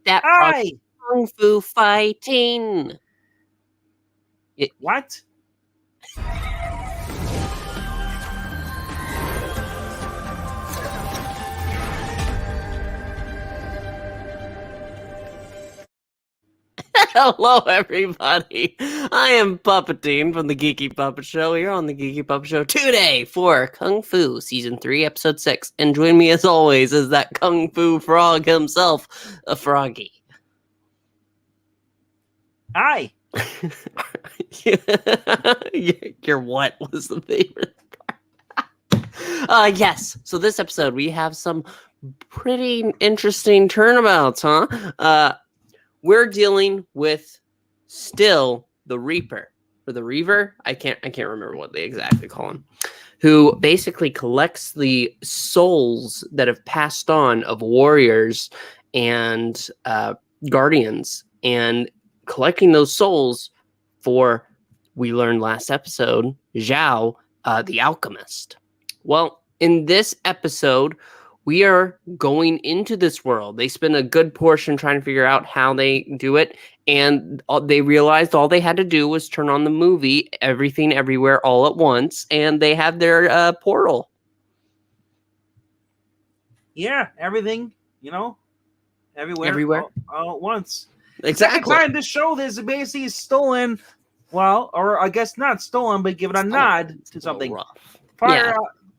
That frog Hi! kung fu fighting. What? Hello, everybody. I am Puppeteen from the Geeky Puppet Show. Here on the Geeky Puppet Show today for Kung Fu Season 3, Episode 6. And join me as always is that Kung Fu frog himself, a Froggy. Hi! Your what was the favorite part? Yes. So this episode, we have some pretty interesting turnabouts, huh? We're dealing with still the Reaper or the Reaver. I can't remember what they exactly call him. Who basically collects the souls that have passed on of warriors and guardians, and collecting those souls for, we learned last episode, Zhao, the alchemist. Well, in this episode, we are going into this world. They spend a good portion trying to figure out how they do it, and they realized all they had to do was turn on the movie Everything Everywhere All at Once, and they had their portal. Yeah, everything, everywhere. All at once. Exactly. Second time this show is basically stolen, well, or I guess not stolen, but given a nod to something.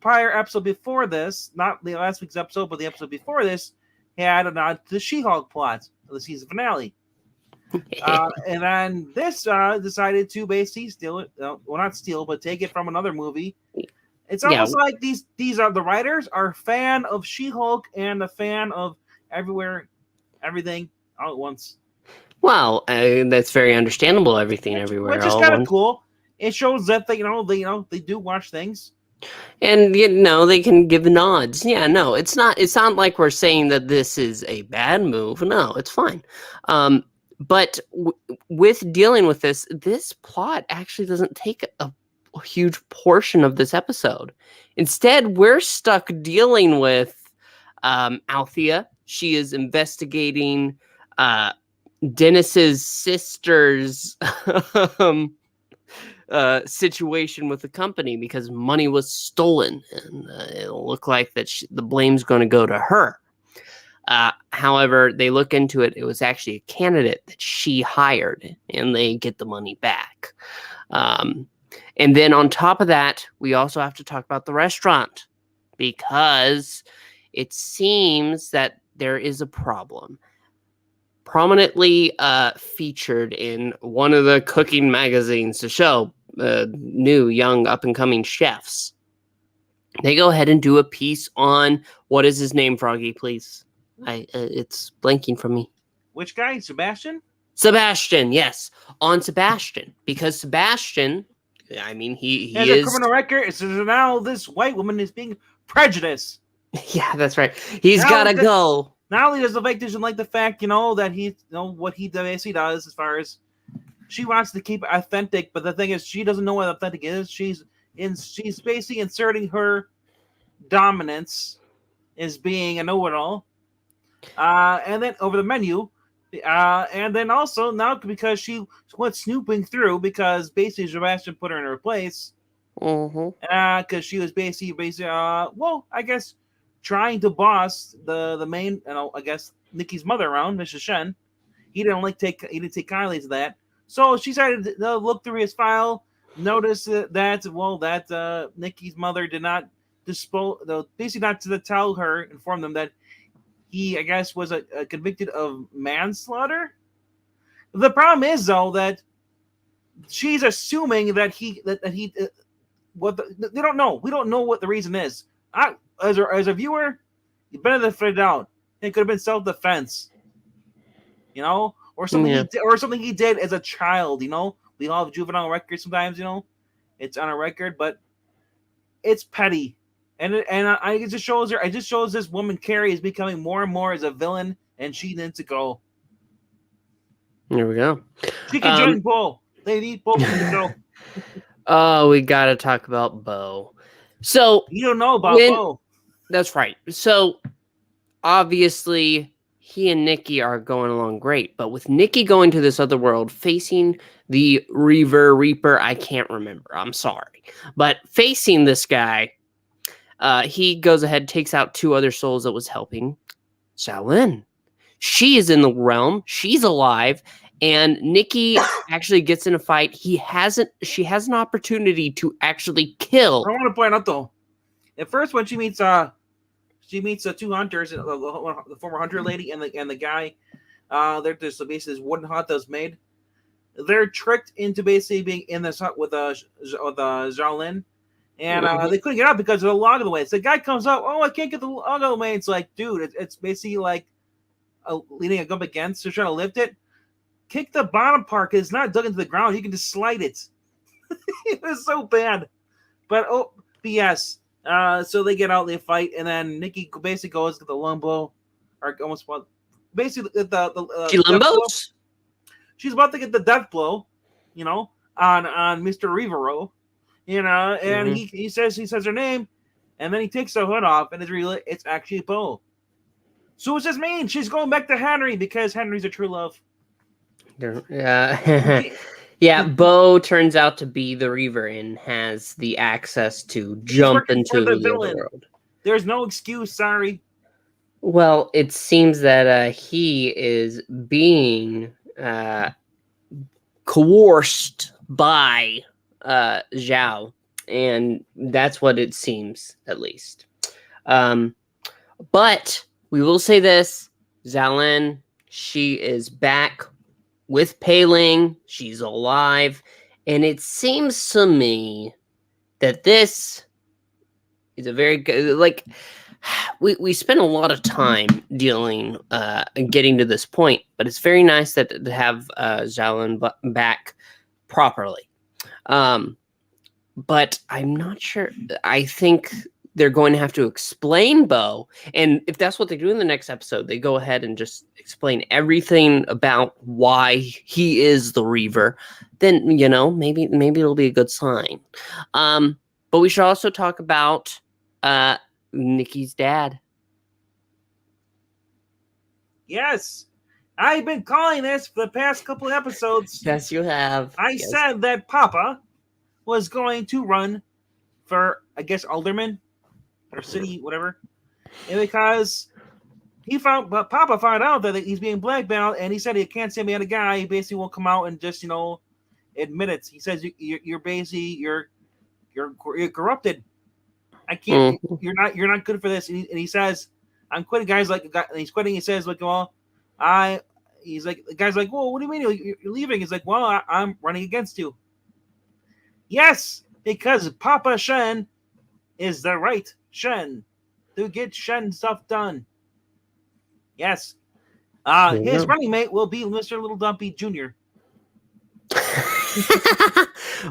Prior episode before this, not the last week's episode, but the episode before this, had a nod to the She-Hulk plot of the season finale. And then this decided to basically steal it. Well, not steal, but take it from another movie. It's almost like these are the writers are a fan of She-Hulk and a fan of everything all at once. Well, that's very understandable. Everything Everywhere, which is kind of cool. It shows that they do watch things. And they can give nods. Yeah, no, it's not like we're saying that this is a bad move. No, it's fine. But with dealing with this plot actually doesn't take a huge portion of this episode. Instead, we're stuck dealing with Althea. She is investigating Dennis's sister's situation with the company because money was stolen, and it'll look like that the blame's going to go to her. However, they look into it. It was actually a candidate that she hired, and they get the money back. And then on top of that, we also have to talk about the restaurant, because it seems that there is a problem. Prominently featured in one of the cooking magazines to show new, young, up-and-coming chefs. They go ahead and do a piece on, what is his name, Froggy, please? It's blanking from me. Which guy? Sebastian? Sebastian, yes. On Sebastian. Because Sebastian, I mean, he has is... a criminal record, so now this white woman is being prejudiced. Yeah, that's right. He's got to go. Not only does the Vic doesn't like the fact, that he, what he basically does as far as she wants to keep it authentic, but the thing is, she doesn't know what authentic is. She's basically inserting her dominance as being a know-it-all, and then over the menu, and then also now because she went snooping through because basically Sebastian put her in her place, because she was basically, well, I guess, trying to boss the main, I guess Nicky's mother around, Mrs. Shen. He didn't take kindly to that. So she started to look through his file, notice that Nicky's mother did not basically not to inform them that he, I guess, was convicted of manslaughter. The problem is though that she's assuming that he they don't know. We don't know what the reason is. As a viewer, you benefited out. It could have been self-defense, or something. Something he did as a child. We all have juvenile records sometimes. It's on a record, but it's petty, and it just shows her. It just shows this woman Carrie is becoming more and more as a villain, and she needs to go. There we go. She can join Bo. They need both of them to go. Oh, we got to talk about Bo. So you don't know about Bo. That's right. So obviously he and Nicky are going along great. But with Nicky going to this other world, facing the Reaper, I can't remember. I'm sorry. But facing this guy, he goes ahead, takes out 2 other souls that was helping Xiaolin. She is in the realm. She's alive. And Nicky actually gets in a fight. She has an opportunity to actually kill. I want to point out though, at first when she meets the 2 hunters, the former hunter lady and the guy, they're just basically this wooden hut that's made. They're tricked into basically being in this hut with Xiaolin, and they couldn't get out because of the log in the way. So the guy comes up, oh, I can't get the log out of the way. It's like, dude, it's basically like leaning a gun against. They're trying to lift it. Kick the bottom part because it's not dug into the ground. You can just slide it. It was so bad. But yes. So they get out, they fight, and then Nicky basically goes to the lumbo, or almost basically the She lumbos? She's about to get the death blow, on Mr. Rivero, and he says her name, and then he takes the hood off, and it's actually Bo. So what does this mean? She's going back to Henry because Henry's a true love. Yeah. Yeah, Bo turns out to be the Reaver and has the access to jump into the other world. There's no excuse, sorry. Well, it seems that he is being coerced by Zhao, and that's what it seems, at least. But we will say this, Xiaolin, she is back with Pei-Ling. She's alive. And it seems to me that this is a very good, like, we spent a lot of time dealing, getting to this point, but it's very nice that to have Xiaolin back properly. But I'm not sure. I think they're going to have to explain Bo. And if that's what they do in the next episode, they go ahead and just explain everything about why he is the Reaver, then, maybe it'll be a good sign. But we should also talk about Nicky's dad. Yes. I've been calling this for the past couple of episodes. Yes, you have. I said that Papa was going to run for, I guess, alderman or city, whatever. And because Papa found out that he's being blackmailed, and he said he can't stand behind a guy. He basically won't come out and just, admit it. He says you're basically you're corrupted. I can't. You're not good for this. And he says, I'm quitting. Guys like, and he's quitting. He says, like, well, he's like, the guy's like, well, what do you mean you're leaving? He's like, well, I'm running against you. Yes, because Papa Shen is the right Shen to get Shen stuff done. Yes. His running mate will be Mr. Little Dumpy Jr.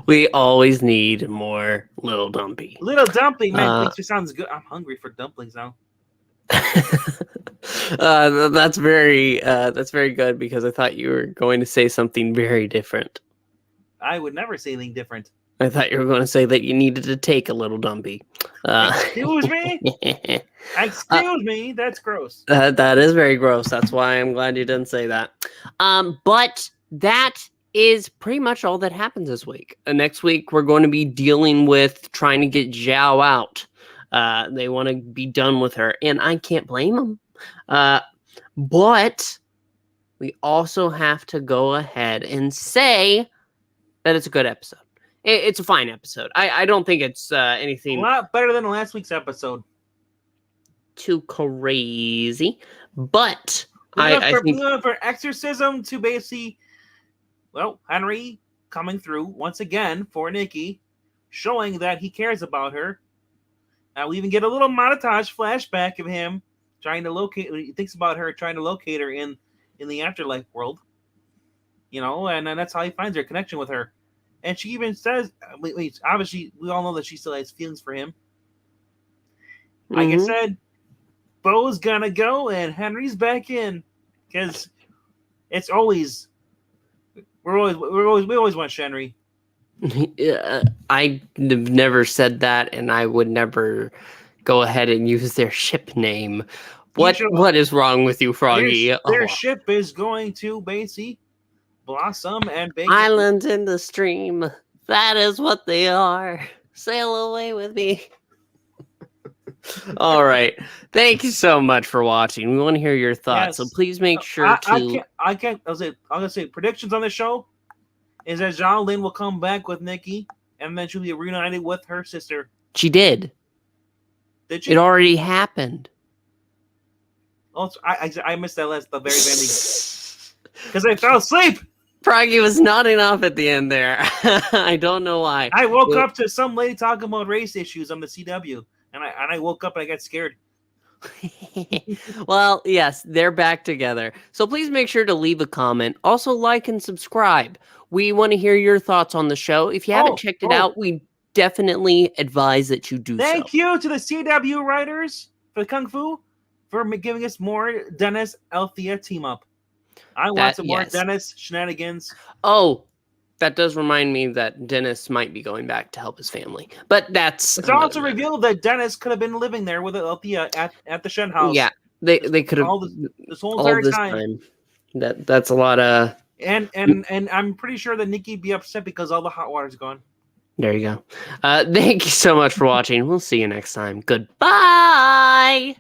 We always need more Little Dumpy. Little Dumpy, man, makes me sounds good. I'm hungry for dumplings now. That's very good because I thought you were going to say something very different. I would never say anything different. I thought you were going to say that you needed to take a Little Dumpy. Excuse me? Excuse me? That's gross. That is very gross. That's why I'm glad you didn't say that. But that is pretty much all that happens this week. Next week, we're going to be dealing with trying to get Zhao out. They want to be done with her, and I can't blame them. But we also have to go ahead and say that it's a good episode. It's a fine episode. I don't think it's anything... A lot better than last week's episode. Too crazy. But I think... We went for exorcism to basically... Well, Henry coming through once again for Nicky, showing that he cares about her. We even get a little montage flashback of him trying to locate... He thinks about her, trying to locate her in the afterlife world. And that's how he finds her connection with her. And she even says, obviously, we all know that she still has feelings for him. Like I said, Bo's gonna go and Henry's back in. Because it's always, we always want Henry. I've never said that, and I would never go ahead and use their ship name. What is wrong with you, Froggy? Their ship is going to basically blossom and island in the stream. That is what they are. Sail away with me. All right. Thank you so much for watching. We want to hear your thoughts, so please make sure to. I'm gonna say predictions on the show is that Zhao Lin will come back with Nicky, and then she'll be reunited with her sister. She did. Did she? It already happened. Oh, I missed that last the very ending because I fell asleep. Froggy was nodding off at the end there. I don't know why. I woke up to some lady talking about race issues on the CW, and I woke up and I got scared. Well, yes, they're back together. So please make sure to leave a comment. Also, like and subscribe. We want to hear your thoughts on the show. If you haven't checked it out, we definitely advise that you do so. Thank you to the CW writers for Kung Fu for giving us more Dennis Althea team up. I want some more Dennis shenanigans. Oh, that does remind me that Dennis might be going back to help his family. But that's... It's also revealed that Dennis could have been living there with Althea at the Shen house. Yeah, they could have... This whole entire time. That's a lot of... And I'm pretty sure that Nicky be upset because all the hot water's gone. There you go. Thank you so much for watching. We'll see you next time. Goodbye!